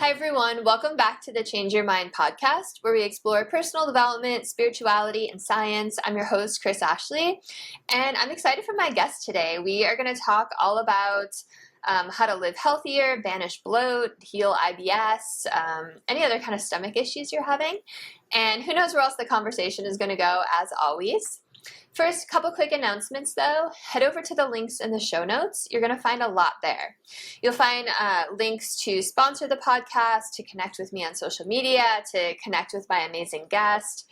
Hi, everyone. Welcome back to the Change Your Mind podcast, where we explore personal development, spirituality, and science. I'm your host, Kris Ashley, and I'm excited for my guest today. We are going to talk all about how to live healthier, banish bloat, heal IBS, any other kind of stomach issues you're having. And who knows where else the conversation is going to go, as always. First, a couple quick announcements though. Head over to the links in the show notes. You're going to find a lot there. You'll find links to sponsor the podcast, to connect with me on social media, to connect with my amazing guest.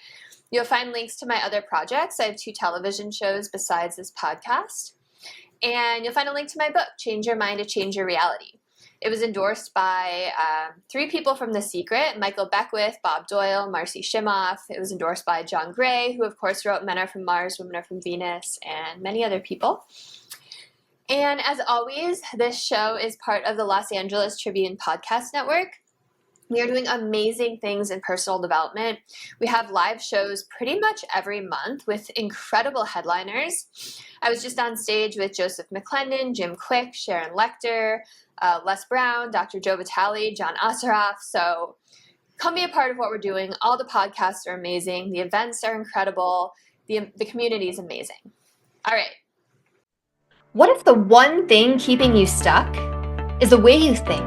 You'll find links to my other projects. I have 2 television shows besides this podcast. And you'll find a link to my book, Change Your Mind to Change Your Reality. It was endorsed by 3 people from The Secret: Michael Beckwith, Bob Doyle, Marcy Shimoff. It was endorsed by John Gray, who of course wrote Men Are From Mars, Women Are From Venus, and many other people. And as always, this show is part of the Los Angeles Tribune Podcast Network. We are doing amazing things in personal development. We have live shows pretty much every month with incredible headliners. I was just on stage with Joseph McClendon, Jim Quick, Sharon Lechter, Les Brown, Dr. Joe Vitale, John Osseroff. So come be a part of what we're doing. All the podcasts are amazing. The events are incredible. The community is amazing. All right. What if the one thing keeping you stuck is the way you think?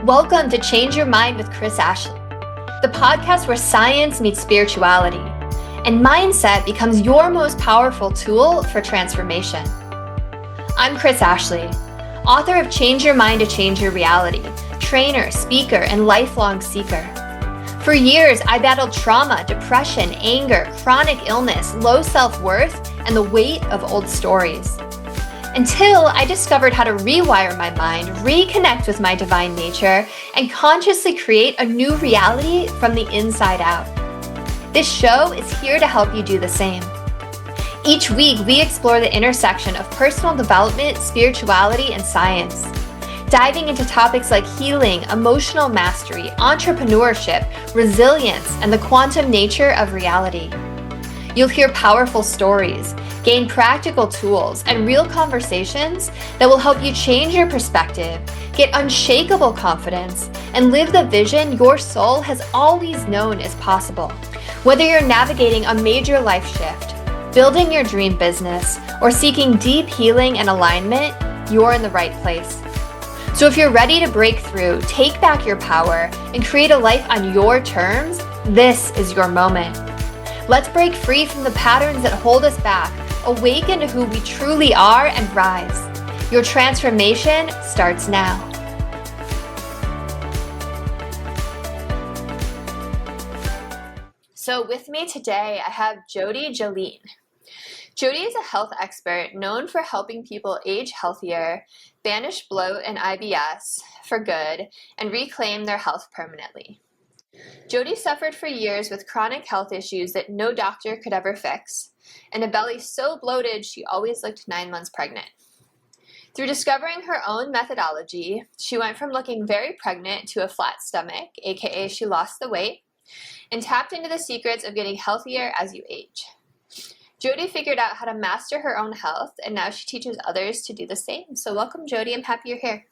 Welcome to Change Your Mind with Kris Ashley, the podcast where science meets spirituality and mindset becomes your most powerful tool for transformation. I'm Kris Ashley, author of Change Your Mind to Change Your Reality, trainer, speaker, and lifelong seeker. For years, I battled trauma, depression, anger, chronic illness, low self-worth, and the weight of old stories. Until I discovered how to rewire my mind, reconnect with my divine nature, and consciously create a new reality from the inside out. This show is here to help you do the same. Each week, we explore the intersection of personal development, spirituality, and science, diving into topics like healing, emotional mastery, entrepreneurship, resilience, and the quantum nature of reality. You'll hear powerful stories, gain practical tools, and real conversations that will help you change your perspective, get unshakable confidence, and live the vision your soul has always known is possible. Whether you're navigating a major life shift, building your dream business, or seeking deep healing and alignment, you're in the right place. So if you're ready to break through, take back your power, and create a life on your terms, this is your moment. Let's break free from the patterns that hold us back, awaken to who we truly are, and rise. Your transformation starts now. So with me today, I have Jodi Geline. Jodi is a health expert known for helping people age healthier, banish bloat and IBS for good, and reclaim their health permanently. Jodi suffered for years with chronic health issues that no doctor could ever fix, and a belly so bloated she always looked 9 months pregnant. Through discovering her own methodology, she went from looking very pregnant to a flat stomach, aka she lost the weight, and tapped into the secrets of getting healthier as you age. Jodi figured out how to master her own health, and now she teaches others to do the same. So welcome, Jodi. I'm happy you're here.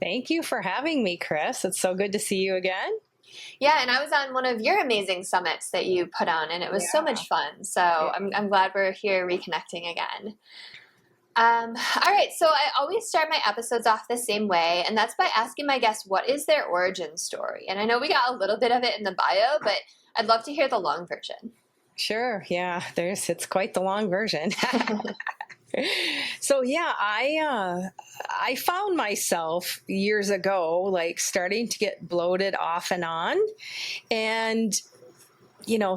Thank you for having me, Kris. It's so good to see you again. Yeah, and I was on one of your amazing summits that you put on, and it was so much fun. So I'm glad we're here reconnecting again. All right, so I always start my episodes off the same way, and that's by asking my guests what is their origin story. And I know we got a little bit of it in the bio, but I'd love to hear the long version. Sure, yeah, it's quite the long version. So yeah, I found myself years ago, like starting to get bloated off and on, and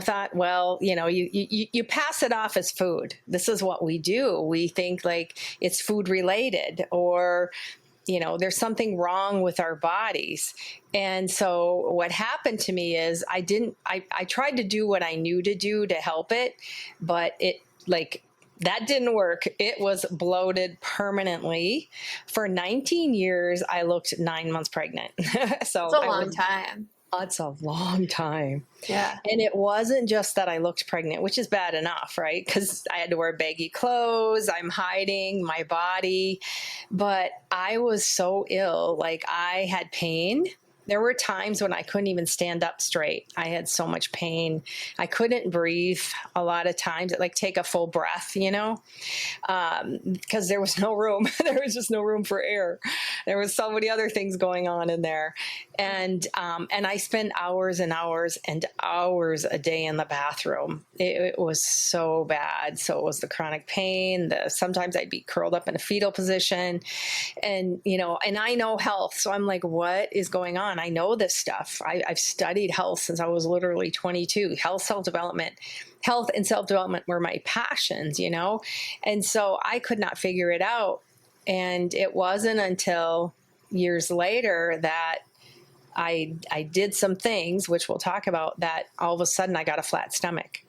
thought, well, you pass it off as food. This is what we do. We think like it's food related, or there's something wrong with our bodies. And so what happened to me is I tried to do what I knew to do to help it, but that didn't work. It was bloated permanently. For 19 years, I looked 9 months pregnant. So it's a long time. It's a long time. Yeah. And it wasn't just that I looked pregnant, which is bad enough, right? Because I had to wear baggy clothes. I'm hiding my body. But I was so ill. Like I had pain There were times when I couldn't even stand up straight. I had so much pain. I couldn't breathe a lot of times, like take a full breath, because there was no room. There was just no room for air. There was so many other things going on in there. And I spent hours and hours and hours a day in the bathroom. It was so bad. So it was the chronic pain. Sometimes I'd be curled up in a fetal position, and I know health. So I'm like, what is going on? I know this stuff. I've studied health since I was literally 22. Health and self-development were my passions, and so I could not figure it out. And it wasn't until years later that I did some things, which we'll talk about, that all of a sudden I got a flat stomach.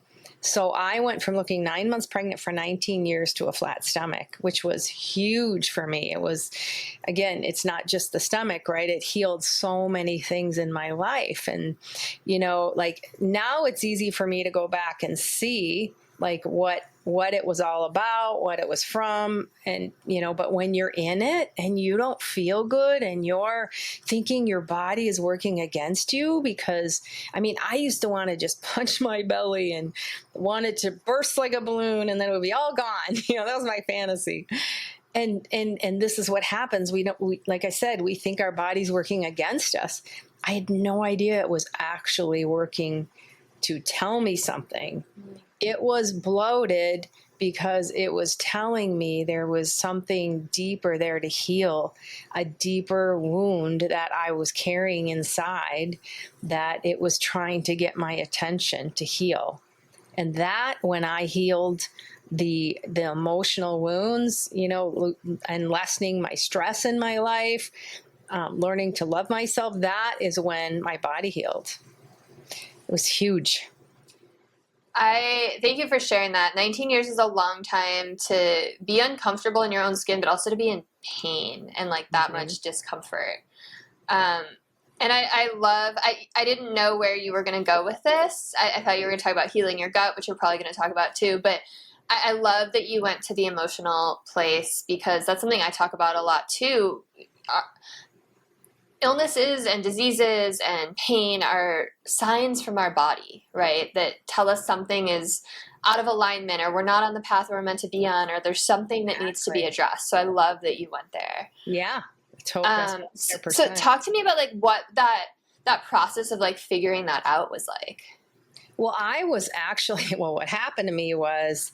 So I went from looking 9 months pregnant for 19 years to a flat stomach, which was huge for me. It was, again, it's not just the stomach, right? It healed so many things in my life. And, like now it's easy for me to go back and see like what it was all about, what it was from. And, but when you're in it and you don't feel good and you're thinking your body is working against you, because I used to want to just punch my belly and wanted to burst like a balloon and then it would be all gone. That was my fantasy. And this is what happens. Like I said, we think our body's working against us. I had no idea it was actually working to tell me something. It was bloated because it was telling me there was something deeper there to heal, a deeper wound that I was carrying inside, that it was trying to get my attention to heal. And that, when I healed the emotional wounds, and lessening my stress in my life, learning to love myself, that is when my body healed. It was huge. I thank you for sharing that. 19 years is a long time to be uncomfortable in your own skin, but also to be in pain and like that much discomfort. And I didn't know where you were going to go with this. I thought you were going to talk about healing your gut, which we're probably going to talk about too. But I love that you went to the emotional place, because that's something I talk about a lot too. Illnesses and diseases and pain are signs from our body, right? That tell us something is out of alignment, or we're not on the path we're meant to be on, or there's something that needs to be addressed. So I love that you went there. Yeah, totally. So talk to me about like what that process of like figuring that out was like. Well, what happened to me was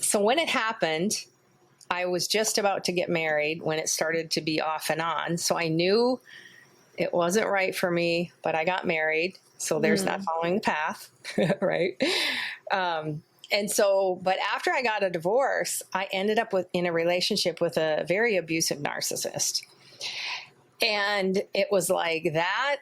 so when it happened, I was just about to get married when it started to be off and on. So I knew it wasn't right for me, but I got married. So there's not following the path, right? But after I got a divorce, I ended up in a relationship with a very abusive narcissist. And it was like that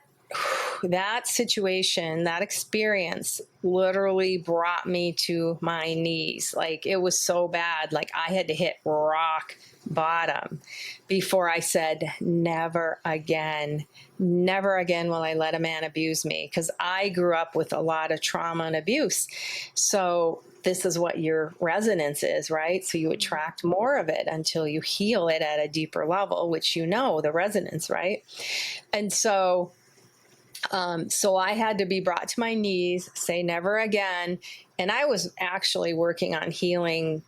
situation, that experience literally brought me to my knees. Like, it was so bad. Like, I had to hit rock bottom before I said, never again will I let a man abuse me. Because I grew up with a lot of trauma and abuse. So this is what your resonance is, right? So you attract more of it until you heal it at a deeper level, which the resonance, right? And so I had to be brought to my knees, say never again. And I was actually working on healing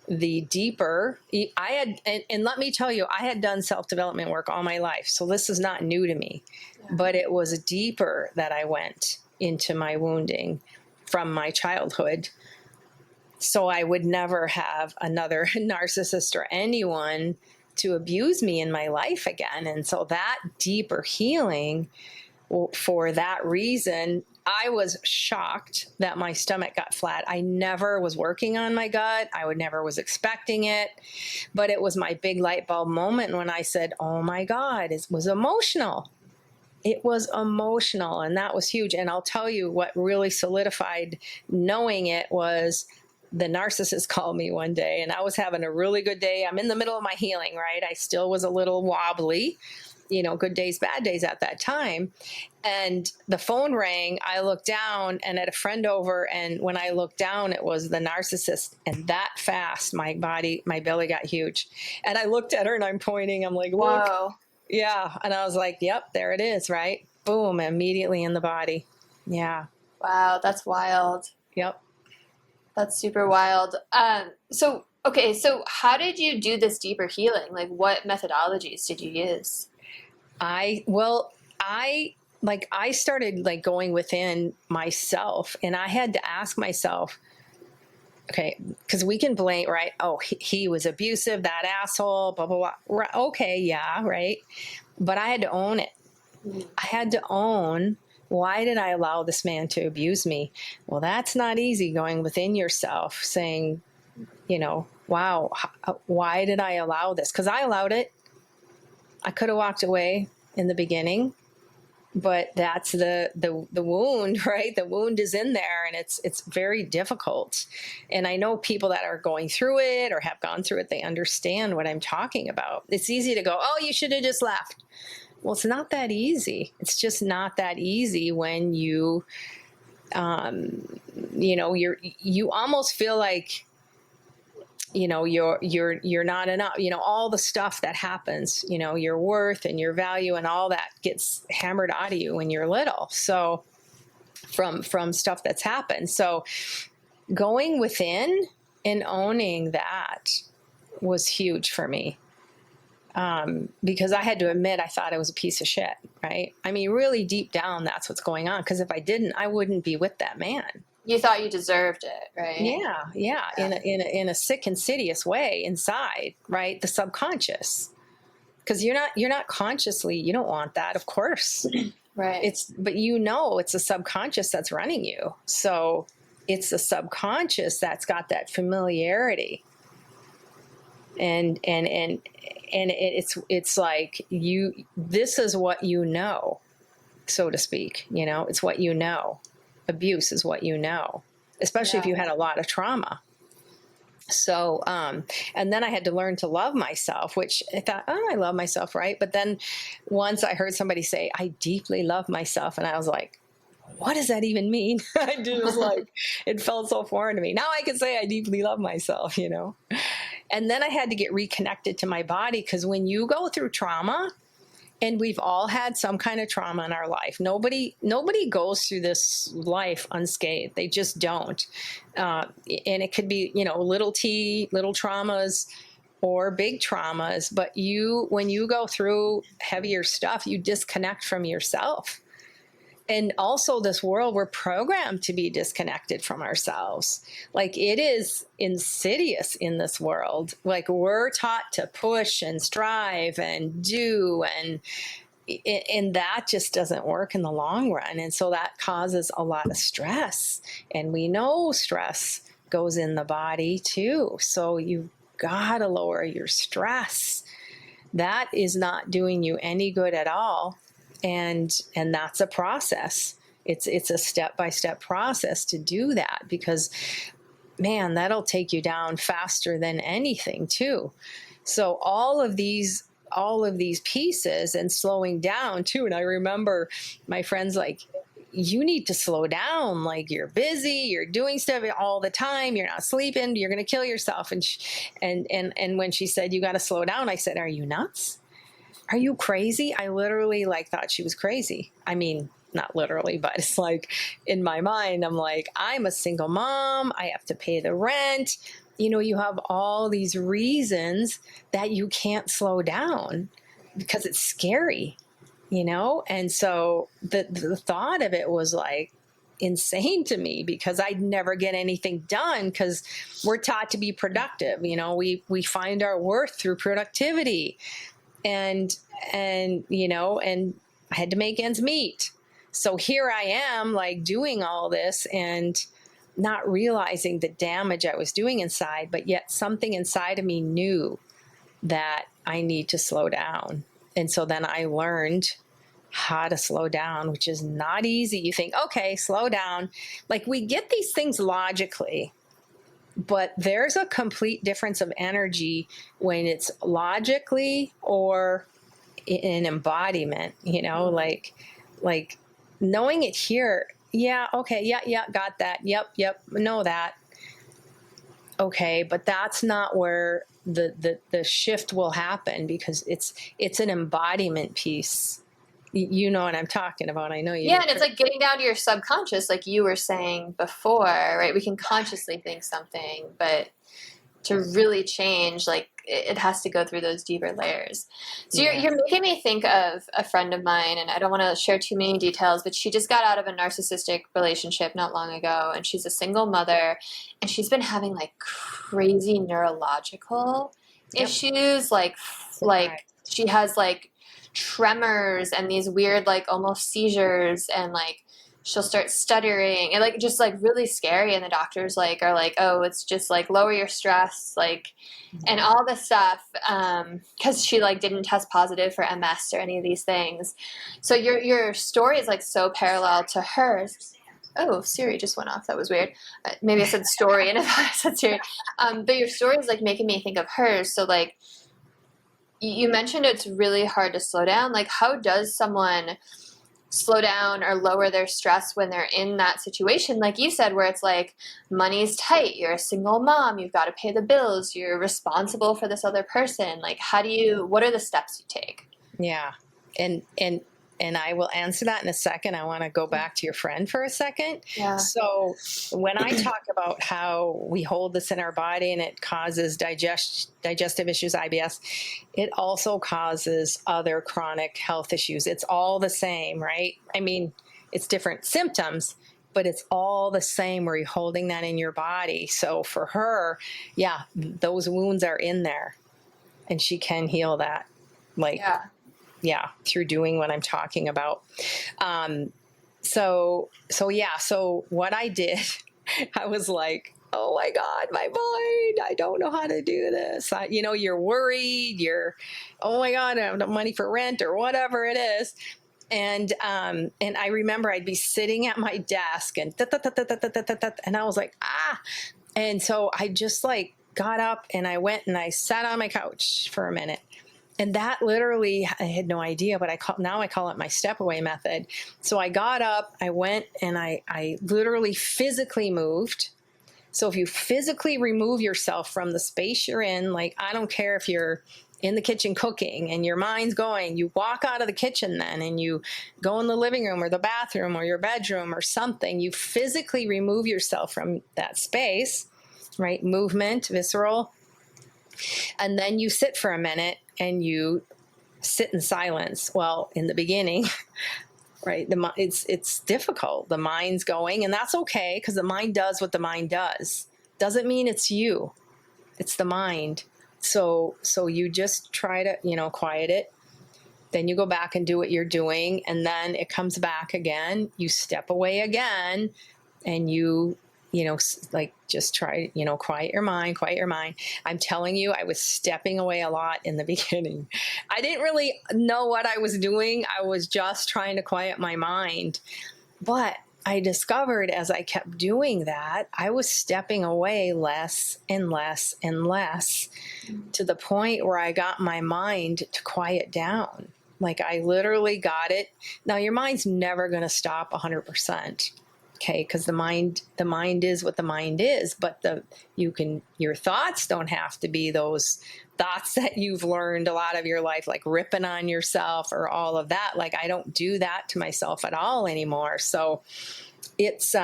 the deeper. And let me tell you, I had done self-development work all my life. So this is not new to me, but it was deeper that I went into my wounding from my childhood. So I would never have another narcissist or anyone to abuse me in my life again. And so that deeper healing, for that reason, I was shocked that my stomach got flat. I never was working on my gut. I never was expecting it. But it was my big light bulb moment when I said, oh my God, it was emotional. It was emotional. And that was huge. And I'll tell you what really solidified knowing it was the narcissist called me one day, and I was having a really good day. I'm in the middle of my healing, right? I still was a little wobbly. Good days, bad days at that time. And the phone rang. I looked down and had a friend over. And when I looked down, it was the narcissist. And that fast, my belly got huge. And I looked at her and I'm pointing. I'm like, look. Whoa. Yeah. And I was like, yep, there it is, right? Boom, immediately in the body. Yeah. Wow, that's wild. Yep. That's super wild. Okay, so how did you do this deeper healing? Like, what methodologies did you use? Well, I started like going within myself, and I had to ask myself, okay, because we can blame, right? Oh, he was abusive, that asshole, blah, blah, blah. Right, okay, yeah, right. But I had to own it. I had to own, why did I allow this man to abuse me? Well, that's not easy, going within yourself, saying, wow, why did I allow this? Because I allowed it. I could have walked away in the beginning, but that's the wound, right? The wound is in there, and it's very difficult. And I know people that are going through it or have gone through it, they understand what I'm talking about. It's easy to go, oh, you should have just left. Well, it's not that easy. It's just not that easy when you you almost feel like, you're not enough, all the stuff that happens, your worth and your value and all that gets hammered out of you when you're little. So from stuff that's happened. So going within and owning that was huge for me. Because I had to admit, I thought I was a piece of shit, right? I mean, really deep down, that's what's going on. Because if I didn't, I wouldn't be with that man. You thought you deserved it, right? Yeah. In a sick, insidious way inside, right? The subconscious, because you're not consciously, you don't want that, of course, Right. But it's the subconscious that's running you. So it's the subconscious that's got that familiarity, and it's like this is what so to speak. It's what abuse is what especially if you had a lot of trauma. So and then I had to learn to love myself, which I thought, oh, I love myself, right? But then once I heard somebody say, I deeply love myself, and I was like, what does that even mean? It felt so foreign to me. Now I can say I deeply love myself, And then I had to get reconnected to my body, because when you go through trauma, and we've all had some kind of trauma in our life. Nobody goes through this life unscathed. They just don't. And it could be, little traumas or big traumas. But when you go through heavier stuff, you disconnect from yourself. And also this world, we're programmed to be disconnected from ourselves. Like, it is insidious in this world. Like, we're taught to push and strive and do, and that just doesn't work in the long run. And so that causes a lot of stress. And we know stress goes in the body too. So you've got to lower your stress. That is not doing you any good at all. And that's a process. It's a step-by-step process to do that, because man, that'll take you down faster than anything too. So all of these pieces and slowing down too. And I remember my friends like, you need to slow down. Like, you're busy, you're doing stuff all the time, you're not sleeping, you're going to kill yourself. And when she said, you got to slow down, I said, are you nuts? Are you crazy? I literally thought she was crazy. I mean, not literally, but it's like in my mind, I'm like, I'm a single mom. I have to pay the rent. You have all these reasons that you can't slow down because it's scary, And so the thought of it was like insane to me, because I'd never get anything done, because we're taught to be productive. We find our worth through productivity. And I had to make ends meet. So here I am, like, doing all this and not realizing the damage I was doing inside, but yet something inside of me knew that I need to slow down. And so then I learned how to slow down, which is not easy. You think, okay, slow down. Like, we get these things logically, but there's a complete difference of energy when it's logically or in embodiment, like knowing it here. Yeah. Okay. Yeah. Got that. Yep. Know that. Okay. But that's not where the shift will happen, because it's an embodiment piece. You know what I'm talking about. I know you. Yeah, and it's like getting down to your subconscious, like you were saying before, right? We can consciously think something, but to really change, like it has to go through those deeper layers. So you're making me think of a friend of mine, and I don't want to share too many details, but she just got out of a narcissistic relationship not long ago, and she's a single mother, and she's been having like crazy neurological issues, like she has like tremors and these weird like almost seizures, and like she'll start stuttering and like just like really scary, and the doctors like are like, oh, it's just like lower your stress, like, and all this stuff, because she like didn't test positive for MS or any of these things. So your story is like so parallel to hers. Oh, Siri just went off. That was weird. Maybe I said story and I said Siri. But your story is like making me think of hers. So like you mentioned it's really hard to slow down. Like how does someone slow down or lower their stress when they're in that situation, like you said, where it's like money's tight, you're a single mom, you've got to pay the bills, you're responsible for this other person. Like what are the steps you take? Yeah. And I will answer that in a second. I want to go back to your friend for a second. Yeah. So when I talk about how we hold this in our body and it causes digestive issues, IBS, it also causes other chronic health issues. It's all the same, right? I mean, it's different symptoms, but it's all the same where you're holding that in your body. So for her, yeah, those wounds are in there and she can heal that. Like, yeah, through doing what I'm talking about. So what I did, I was like, oh my God, my mind, I don't know how to do this. You're worried, oh my God, I don't have money for rent or whatever it is. And I remember I'd be sitting at my desk and and I was like, and so I just like got up and I went and I sat on my couch for a minute. And that literally, I had no idea, but now I call it my step away method. So I got up, I went, and I literally physically moved. So if you physically remove yourself from the space you're in, like I don't care if you're in the kitchen cooking and your mind's going, you walk out of the kitchen then and you go in the living room or the bathroom or your bedroom or something, you physically remove yourself from that space, right? Movement, visceral. And then you sit for a minute and you sit in silence. Well, in the beginning, right, it's difficult. The mind's going, and that's okay because the mind does what the mind does. Doesn't mean it's you. It's the mind. So you just try to, quiet it. Then you go back and do what you're doing, and then it comes back again. You step away again, and like just try, quiet your mind. I'm telling you, I was stepping away a lot in the beginning. I didn't really know what I was doing. I was just trying to quiet my mind. But I discovered as I kept doing that, I was stepping away less and less and less to the point where I got my mind to quiet down. Like I literally got it. Now your mind's never going to stop 100%. Okay, because the mind is what the mind is, but your thoughts don't have to be those thoughts that you've learned a lot of your life, like ripping on yourself or all of that. Like I don't do that to myself at all anymore. So it's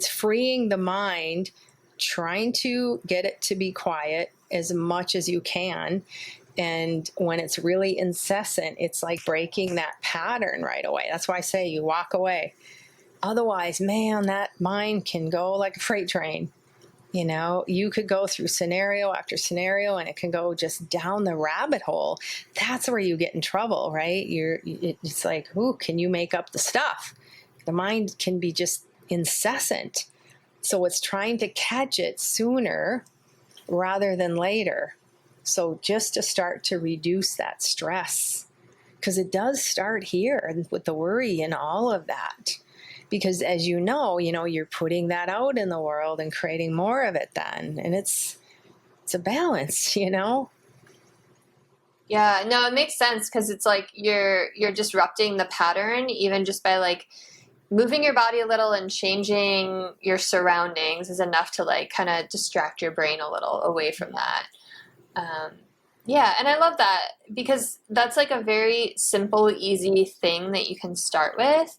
freeing the mind, trying to get it to be quiet as much as you can. And when it's really incessant, it's like breaking that pattern right away. That's why I say you walk away. Otherwise, man, that mind can go like a freight train. You could go through scenario after scenario and it can go just down the rabbit hole. That's where you get in trouble, right? It's like, can you make up the stuff? The mind can be just incessant. So it's trying to catch it sooner rather than later. So just to start to reduce that stress, because it does start here with the worry and all of that. Because as you know, you're putting that out in the world and creating more of it then. And it's a balance, Yeah, no, it makes sense because it's like you're disrupting the pattern even just by like moving your body a little and changing your surroundings is enough to like kind of distract your brain a little away from that. Yeah, and I love that because that's like a very simple, easy thing that you can start with.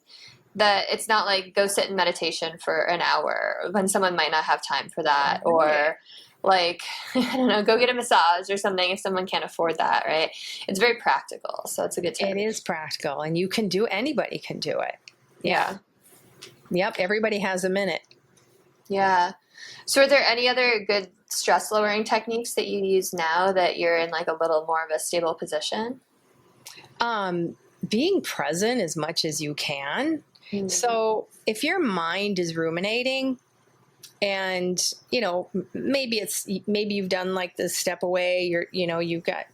That it's not like go sit in meditation for an hour when someone might not have time for that, or like, I don't know, go get a massage or something if someone can't afford that, right? It's very practical, so it's a good tip. It is practical, and you can do, anybody can do it. Yeah. Yep, everybody has a minute. Yeah. So are there any other good stress lowering techniques that you use now that you're in like a little more of a stable position? Being present as much as you can. Mm-hmm. So if your mind is ruminating and, you know, maybe you've done like the step away, you've got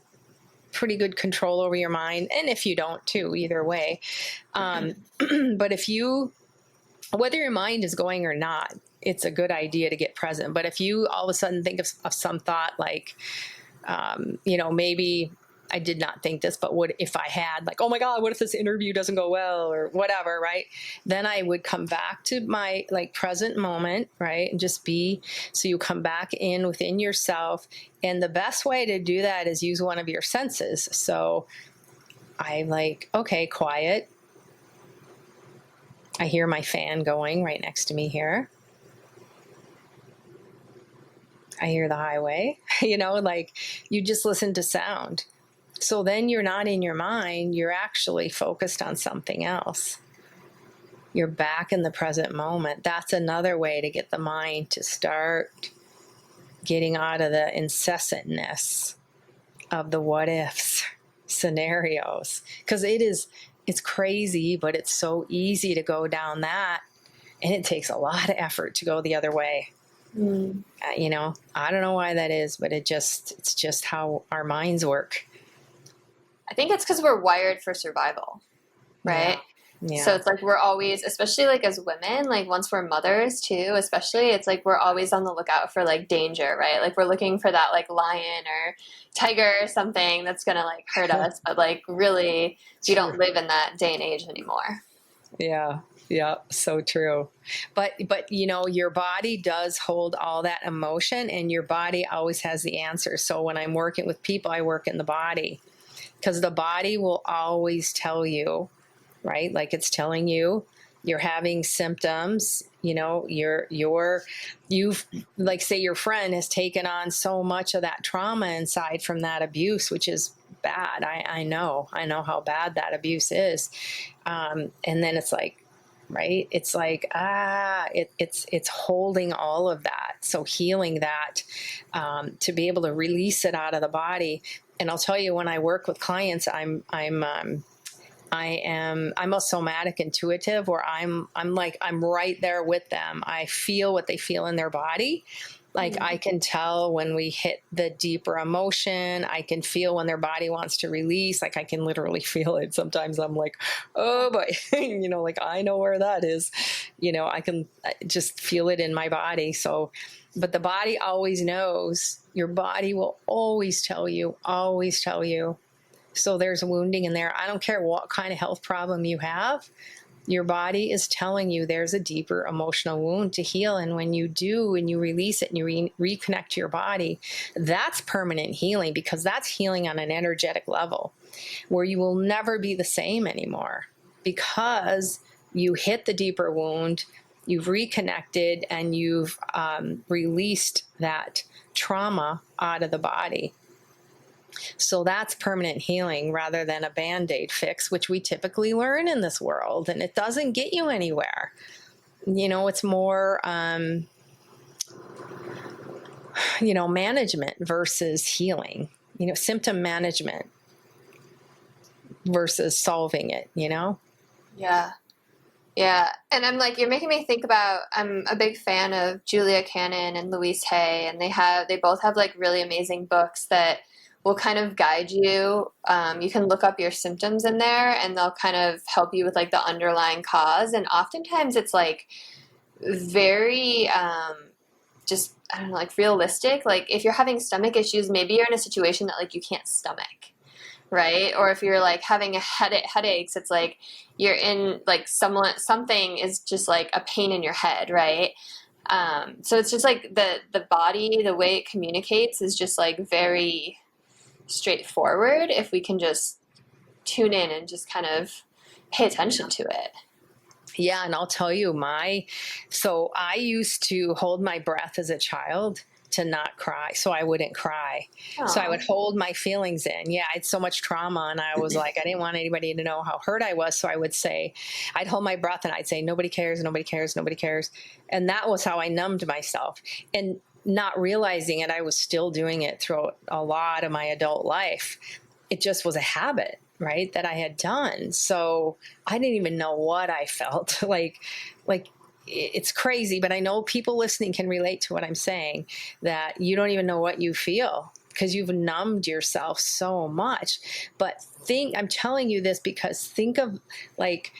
pretty good control over your mind. And if you don't too, either way. But whether your mind is going or not, it's a good idea to get present. But if you all of a sudden think of some thought like, maybe I did not think this, but what if I had, like, oh my God, what if this interview doesn't go well or whatever, right? Then I would come back to my like present moment, right? And just be, so you come back in within yourself. And the best way to do that is use one of your senses. So I'm like, okay, quiet. I hear my fan going right next to me here. I hear the highway, like you just listen to sound. So then you're not in your mind, you're actually focused on something else. You're back in the present moment. That's another way to get the mind to start getting out of the incessantness of the what ifs scenarios. Because it's crazy, but it's so easy to go down that. And it takes a lot of effort to go the other way. I don't know why that is, but it's just how our minds work. I think it's because we're wired for survival, right? Yeah. So it's like we're always, especially like as women, like once we're mothers too, especially, it's like we're always on the lookout for like danger, right? Like we're looking for that like lion or tiger or something that's gonna like hurt us, but like really we don't live in that day and age anymore. Yeah, so true. But your body does hold all that emotion, and your body always has the answer. So when I'm working with people, I work in the body, because the body will always tell you, right? Like it's telling you you're having symptoms, you've like say your friend has taken on so much of that trauma inside from that abuse, which is bad. I know how bad that abuse is. And then it's like, right? It's like, it's holding all of that. So healing that, to be able to release it out of the body. And I'll tell you, when I work with clients, I'm a somatic intuitive, where I'm right there with them. I feel what they feel in their body. Like I can tell when we hit the deeper emotion. I can feel when their body wants to release. Like I can literally feel it. Sometimes I'm like, oh boy, like I know where that is. I can just feel it in my body. So, but the body always knows. Your body will always tell you. So there's wounding in there. I don't care what kind of health problem you have. Your body is telling you there's a deeper emotional wound to heal. And when you do, and you release it and you reconnect to your body, that's permanent healing, because that's healing on an energetic level where you will never be the same anymore, because you hit the deeper wound, you've reconnected, and you've released that trauma out of the body. So that's permanent healing rather than a Band-Aid fix, which we typically learn in this world, and it doesn't get you anywhere. It's more, management versus healing, symptom management versus solving it, Yeah. Yeah. And I'm like, you're making me think about, I'm a big fan of Julia Cannon and Louise Hay, and they both have like really amazing books that will kind of guide you. You can look up your symptoms in there, and they'll kind of help you with like the underlying cause. And oftentimes it's like very, just, I don't know, like realistic. Like if you're having stomach issues, maybe you're in a situation that like you can't stomach, right? Or if you're like having a headaches, it's like you're in like something is just like a pain in your head, right? So it's just like the body, the way it communicates is just like very straightforward if we can just tune in and just kind of pay attention to it. Yeah, and I'll tell you so I used to hold my breath as a child to not cry, so I wouldn't cry. Aww. So I would hold my feelings in. Yeah, I had so much trauma, and I was like, I didn't want anybody to know how hurt I was, so I'd hold my breath and I'd say, nobody cares, nobody cares, nobody cares. And that was how I numbed myself. And not realizing it, I was still doing it throughout a lot of my adult life. It just was a habit, right, that I had done. So I didn't even know what I felt like it's crazy, but I know people listening can relate to what I'm saying, that you don't even know what you feel because you've numbed yourself so much. But I'm telling you this because think of like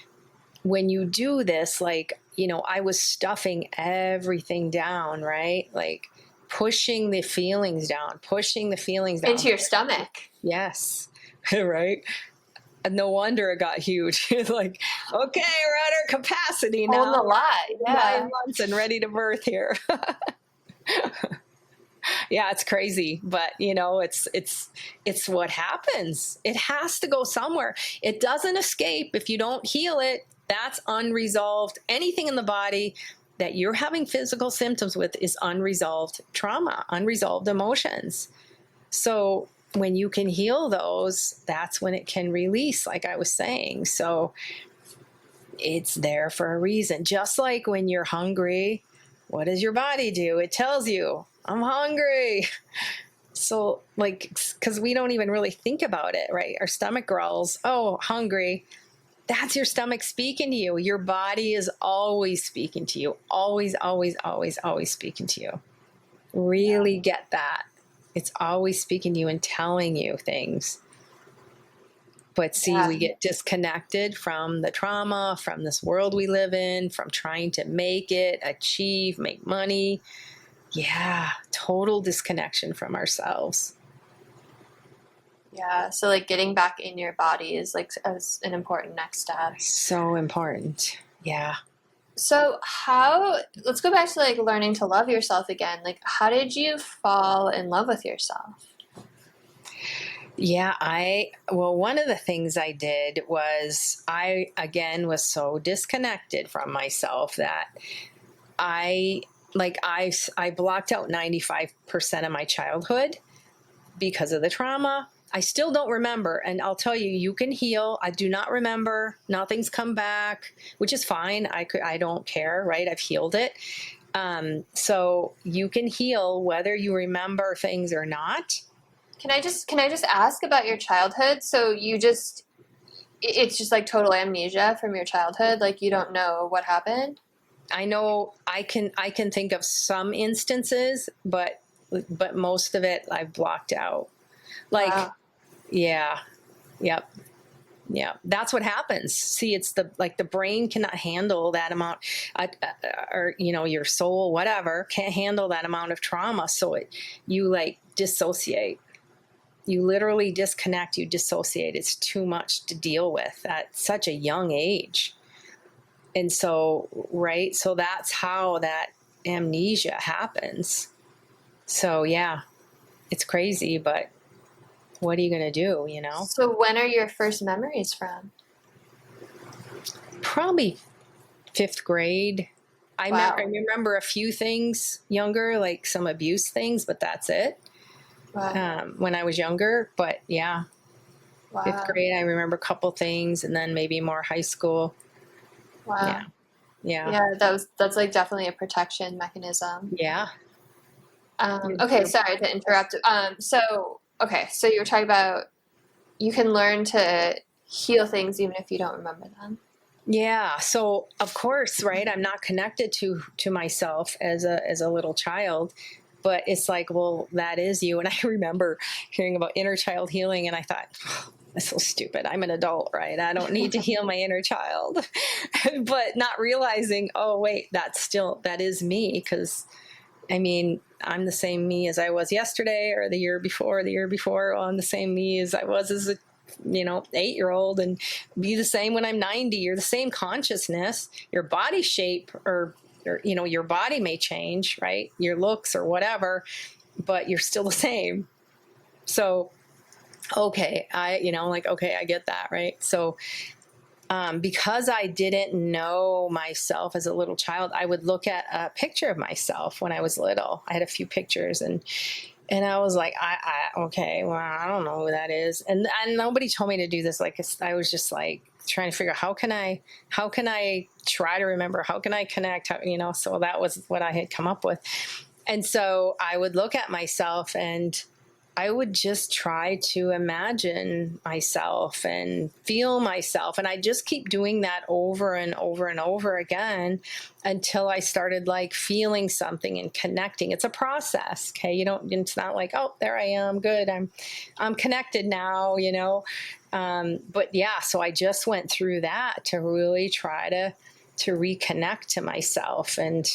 when you do this, like, you know, I was stuffing everything down, right? Like pushing the feelings down Into your stomach. Yes. Right. And no wonder it got huge. Like, okay, we're at our capacity now. Holding a lot, yeah. 9 months and ready to birth here. Yeah, it's crazy, but you know, it's what happens. It has to go somewhere. It doesn't escape if you don't heal it. That's unresolved. Anything in the body that you're having physical symptoms with is unresolved trauma, unresolved emotions. So when you can heal those, that's when it can release, like I was saying. So it's there for a reason. Just like when you're hungry, what does your body do? It tells you, I'm hungry. So like, because we don't even really think about it, right? Our stomach growls, oh, hungry. That's your stomach speaking to you. Your body is always speaking to you. Always, always, always, always speaking to you. Really get that. It's always speaking to you and telling you things. But see, we get disconnected from the trauma, from this world we live in, from trying to make it, achieve, make money. Yeah, total disconnection from ourselves. Yeah, so like getting back in your body is like as an important next step. So important. Yeah. So let's go back to like learning to love yourself again. Like, how did you fall in love with yourself? Yeah, one of the things I did was I, again, was so disconnected from myself that I blocked out 95% of my childhood because of the trauma. I still don't remember. And I'll tell you, you can heal. I do not remember. Nothing's come back, which is fine. I don't care, right? I've healed it. So you can heal whether you remember things or not. Can I just ask about your childhood? So it's just like total amnesia from your childhood. Like you don't know what happened. I know I can think of some instances, but most of it I've blocked out. Like, wow. Yeah. Yep. Yeah. That's what happens. See, it's the brain cannot handle that amount, or, you know, your soul, whatever, can't handle that amount of trauma. So you like dissociate. You literally disconnect, you dissociate. It's too much to deal with at such a young age. And so, right. So that's how that amnesia happens. So yeah, it's crazy, but what are you going to do, you know? So when are your first memories from? Probably 5th grade. Wow. I remember a few things younger, like some abuse things, but that's it. Wow. When I was younger, but yeah. Wow. 5th grade, I remember a couple things, and then maybe more high school. Wow. Yeah. Yeah, that's like definitely a protection mechanism. Yeah. Okay, sorry to interrupt. So you were talking about you can learn to heal things even if you don't remember them. Yeah. So of course, right, I'm not connected to myself as a little child, but it's like, well, that is you. And I remember hearing about inner child healing, and I thought, oh, that's so stupid. I'm an adult, right? I don't need to heal my inner child. But not realizing, oh wait, that is me, because I mean, I'm the same me as I was yesterday or the year before. Well, I'm the same me as I was as a 8-year-old and be the same when I'm 90. You're the same consciousness. Your body shape or your body may change, right? Your looks or whatever, but you're still the same. So, okay, I get that, right? So, because I didn't know myself as a little child, I would look at a picture of myself when I was little. I had a few pictures and I was like, okay, well, I don't know who that is. And nobody told me to do this. Like, I was just like trying to figure out how can I try to remember, how can I connect, so that was what I had come up with. And so I would look at myself and I would just try to imagine myself and feel myself. And I just keep doing that over and over and over again until I started like feeling something and connecting. It's a process. Okay. It's not like, oh, there I am. Good. I'm connected now, but yeah, so I just went through that to really try to reconnect to myself and,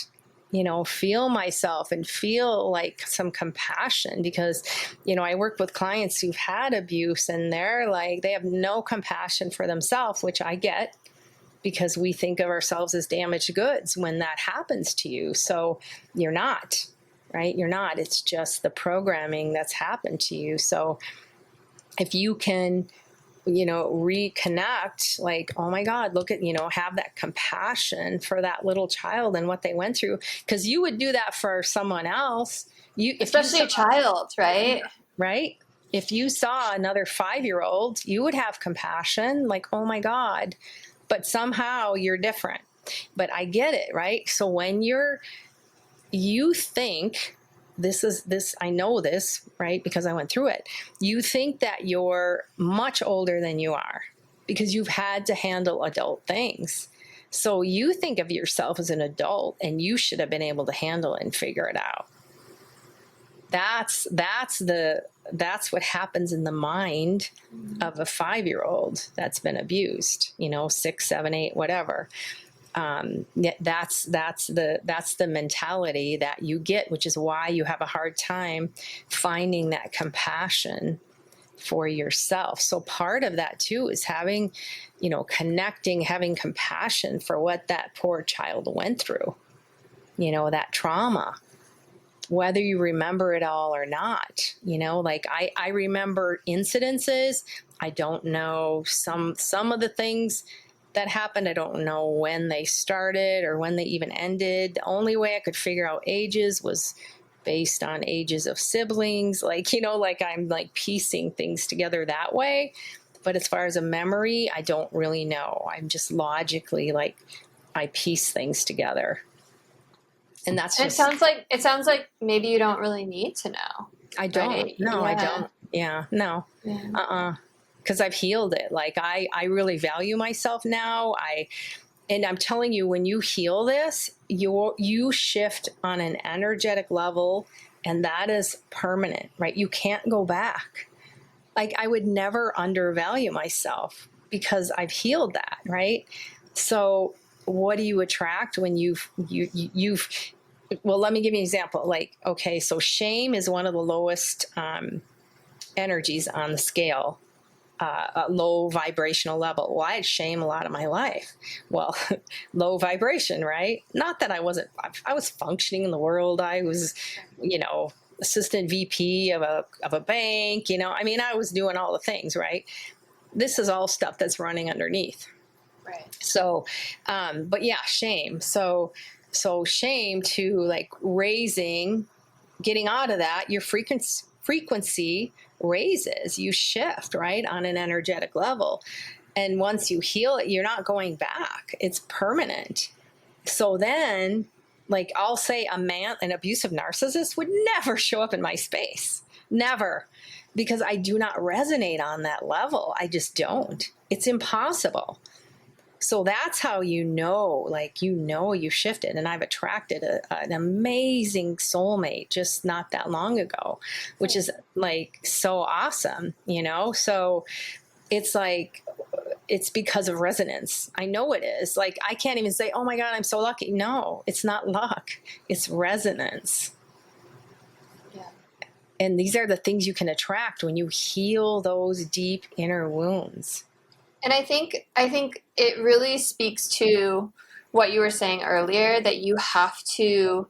feel myself and feel like some compassion because, I work with clients who've had abuse and they're like, they have no compassion for themselves, which I get because we think of ourselves as damaged goods when that happens to you. So you're not, right? You're not. It's just the programming that's happened to you. So if you can, reconnect, like, oh my God, look at, have that compassion for that little child and what they went through. Cause you would do that for someone else. Especially a child, right? Right. If you saw another 5-year-old, you would have compassion, like, oh my God, but somehow you're different. But I get it, right? So when you think, I know this, right? Because I went through it. You think that you're much older than you are because you've had to handle adult things. So you think of yourself as an adult and you should have been able to handle it and figure it out. That's what happens in the mind of a 5-year-old that's been abused, 6, 7, 8, whatever. That's the mentality that you get, which is why you have a hard time finding that compassion for yourself. So part of that too is having, connecting, having compassion for what that poor child went through, that trauma, whether you remember it all or not, like I remember incidences. I don't know some of the things that happened. I don't know when they started or when they even ended. The only way I could figure out ages was based on ages of siblings. Like, like I'm like piecing things together that way. But as far as a memory, I don't really know. I'm just logically like, I piece things together. And that's just... It sounds like maybe you don't really need to know. I don't. Right? No, yeah. I don't. Yeah, no. Yeah. Because I've healed it. Like I really value myself now. And I'm telling you, when you heal this, you shift on an energetic level, and that is permanent, right? You can't go back. Like I would never undervalue myself because I've healed that, right? So what do you attract when you've well, let me give you an example. Like, okay, so shame is one of the lowest energies on the scale. A low vibrational level. Well, I had shame a lot of my life. Well, low vibration, right? Not that I was functioning in the world. I was, assistant VP of a bank, I was doing all the things, right? This is all stuff that's running underneath. Right. So, but yeah, shame. So shame to like getting out of that, your frequency raises, you shift, right, on an energetic level. And once you heal it, you're not going back. It's permanent. So then, like I'll say an abusive narcissist would never show up in my space. Never. Because I do not resonate on that level. I just don't. It's impossible. So that's how you shifted. And I've attracted an amazing soulmate just not that long ago, which is like so awesome, So it's like, it's because of resonance. I know it is. Like, I can't even say, oh my God, I'm so lucky. No, it's not luck. It's resonance. Yeah. And these are the things you can attract when you heal those deep inner wounds. And I think it really speaks to what you were saying earlier, that you have to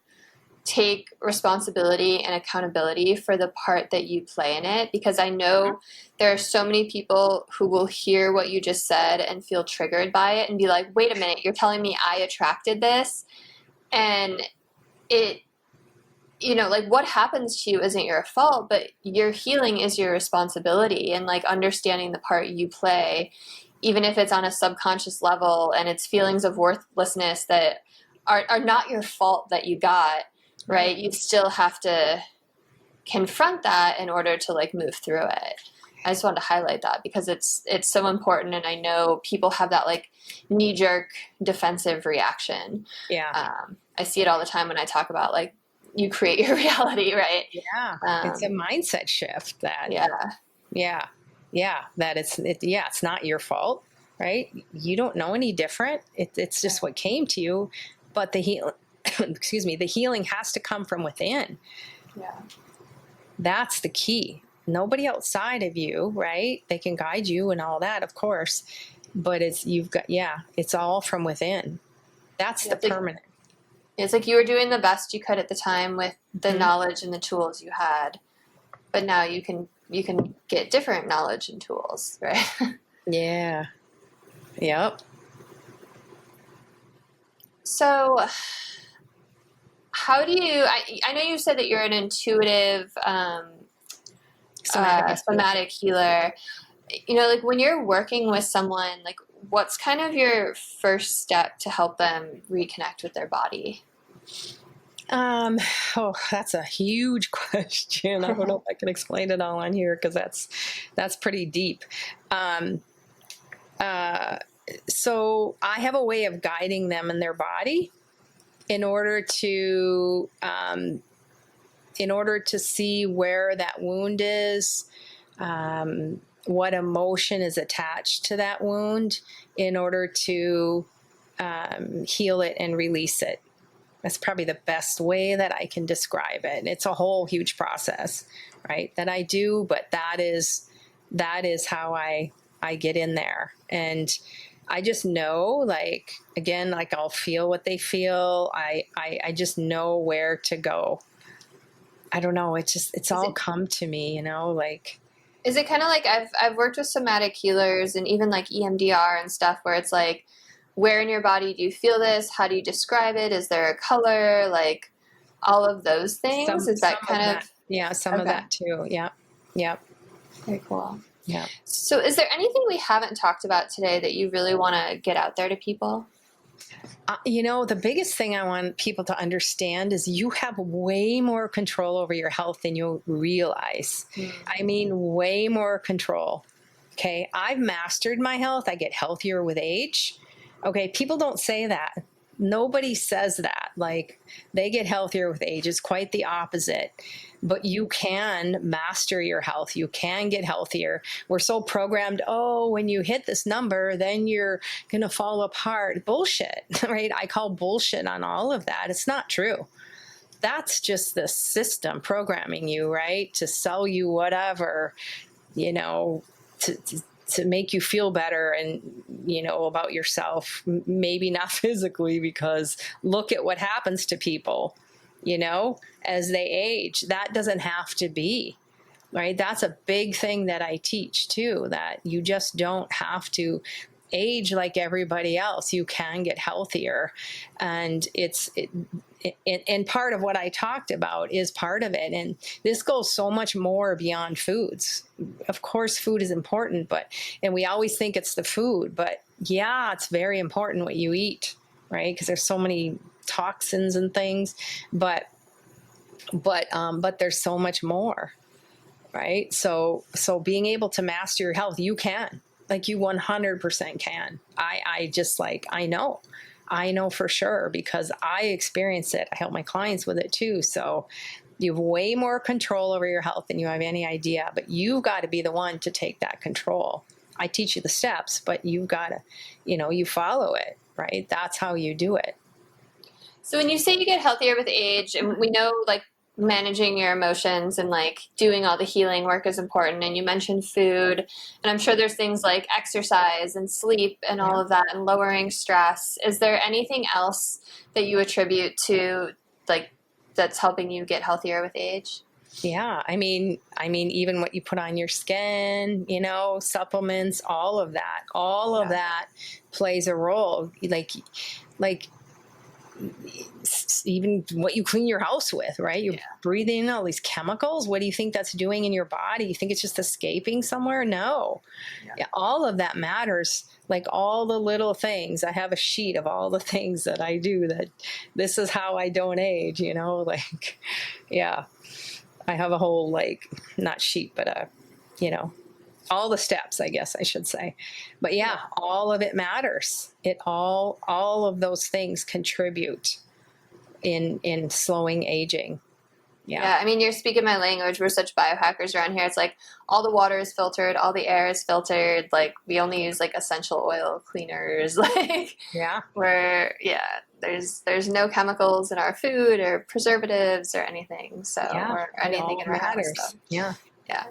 take responsibility and accountability for the part that you play in it, because I know there are so many people who will hear what you just said and feel triggered by it and be like, wait a minute, you're telling me I attracted this? And it, like, what happens to you isn't your fault, but your healing is your responsibility. And like understanding the part you play, even if it's on a subconscious level and it's feelings of worthlessness that are not your fault that you got, right? You still have to confront that in order to like move through it. I just wanted to highlight that because it's so important. And I know people have that like knee-jerk defensive reaction. Yeah. I see it all the time when I talk about like, you create your reality, right? Yeah. It's a mindset shift that, that it's not your fault, right? You don't know any different. It's just what came to you, but the healing has to come from within. Yeah. That's the key. Nobody outside of you, right? They can guide you and all that, of course, but it's all from within. That's the permanent. It's like you were doing the best you could at the time with the knowledge and the tools you had, but now you can get different knowledge and tools, right? Yeah. Yep. So how do you, I know you said that you're an intuitive somatic healer. Like when you're working with someone, like what's kind of your first step to help them reconnect with their body? That's a huge question. I don't know if I can explain it all on here because that's pretty deep. So I have a way of guiding them in their body in order to see where that wound is, what emotion is attached to that wound, in order to heal it and release it. That's probably the best way that I can describe it. It's a whole huge process, right, that I do, but that is how I get in there. And I just know, like, again, like I'll feel what they feel. I just know where to go. I don't know. It's all come to me, like. Is it kind of like I've worked with somatic healers and even like EMDR and stuff where it's like, where in your body do you feel this? How do you describe it? Is there a color? Like all of those things? Is that kind of? Yeah, some of that too. Yeah. Yep. Very cool. Yeah. So is there anything we haven't talked about today that you really want to get out there to people? The biggest thing I want people to understand is you have way more control over your health than you realize. I mean, way more control. Okay. I've mastered my health. I get healthier with age. Okay. People don't say that. Nobody says that. Like, they get healthier with age. It's quite the opposite. But you can master your health. You can get healthier. We're so programmed, when you hit this number, then you're going to fall apart. Bullshit, right? I call bullshit on all of that. It's not true. That's just the system programming you, right? To sell you whatever, to make you feel better and, about yourself. Maybe not physically, because look at what happens to people, as they age. That doesn't have to be, right? That's a big thing that I teach too, that you just don't have to age like everybody else. You can get healthier. And and part of what I talked about is part of it. And this goes so much more beyond foods. Of course, food is important, and we always think it's the food, but yeah, it's very important what you eat, right? Because there's so many toxins and things, but there's so much more, right? So being able to master your health, you can, like, you 100% can. I know for sure, because I experience it. I help my clients with it too. So you have way more control over your health than you have any idea, but you've got to be the one to take that control. I teach you the steps, but you've got to, you follow it, right? That's how you do it. So when you say you get healthier with age, and we know, like, managing your emotions and like doing all the healing work is important. And you mentioned food, and I'm sure there's things like exercise and sleep and all of that, and lowering stress. Is there anything else that you attribute to like that's helping you get healthier with age? Yeah, I mean, even what you put on your skin, supplements, all of that plays a role. Like even what you clean your house with, right? You're breathing in all these chemicals. What do you think that's doing in your body? You think it's just escaping somewhere? No. Yeah, all of that matters. Like all the little things. I have a sheet of all the things that I do that this is how I don't age, like, yeah. I have a whole, like, not sheet, but all the steps, I guess I should say. But yeah, all of it matters. All of those things contribute in slowing aging. Yeah, I mean, you're speaking my language. We're such biohackers around here. It's like all the water is filtered, all the air is filtered. Like we only use like essential oil cleaners. Like there's no chemicals in our food or preservatives or anything. So or anything in our house. So. Yeah,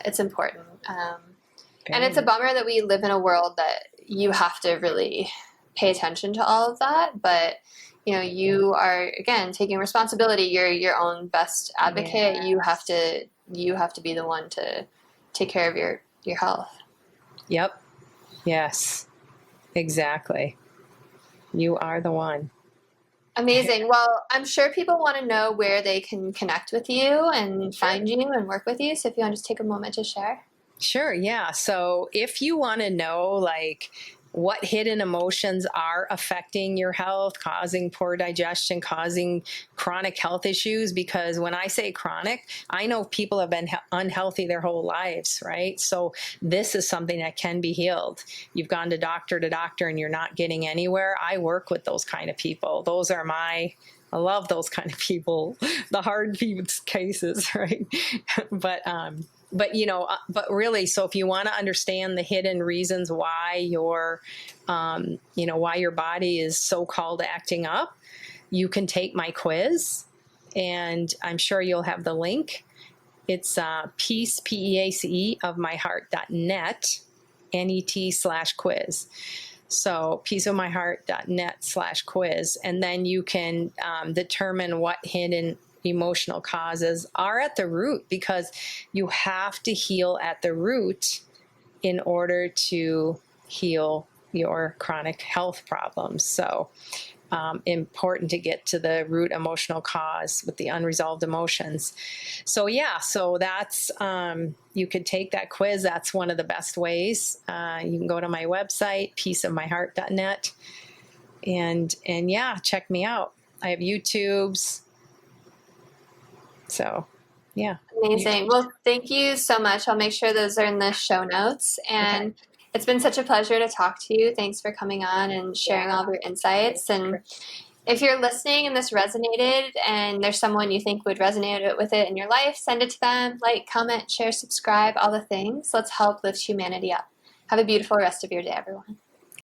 it's important. And it's a bummer that we live in a world that you have to really pay attention to all of that, but you are, again, taking responsibility. You're your own best advocate. Yes. You have to be the one to take care of your health. Yep. Yes, exactly. You are the one. Amazing. Well, I'm sure people want to know where they can connect with you and find you and work with you. So if you want to just take a moment to share. Sure. Yeah. So if you want to know, like, what hidden emotions are affecting your health, causing poor digestion, causing chronic health issues. Because when I say chronic, I know people have been unhealthy their whole lives, right? So this is something that can be healed. You've gone to doctor and you're not getting anywhere. I work with those kind of people. Those are I love those kind of people, the hard cases, right? But really, so if you want to understand the hidden reasons why why your body is so-called acting up, you can take my quiz, and I'm sure you'll have the link. It's peace, P-E-A-C-E, of myheart.net, net/quiz. So peaceofmyheart.net/quiz. And then you can determine what hidden emotional causes are at the root, because you have to heal at the root in order to heal your chronic health problems. So important to get to the root emotional cause with the unresolved emotions. So that's you could take that quiz. That's one of the best ways. You can go to my website, peaceofmyheart.net, and check me out. I have YouTubes. So, yeah. Amazing. Well, thank you so much. I'll make sure those are in the show notes. And It's been such a pleasure to talk to you. Thanks for coming on and sharing all of your insights. And if you're listening and this resonated and there's someone you think would resonate with it in your life, send it to them. Like, comment, share, subscribe, all the things. Let's help lift humanity up. Have a beautiful rest of your day, everyone.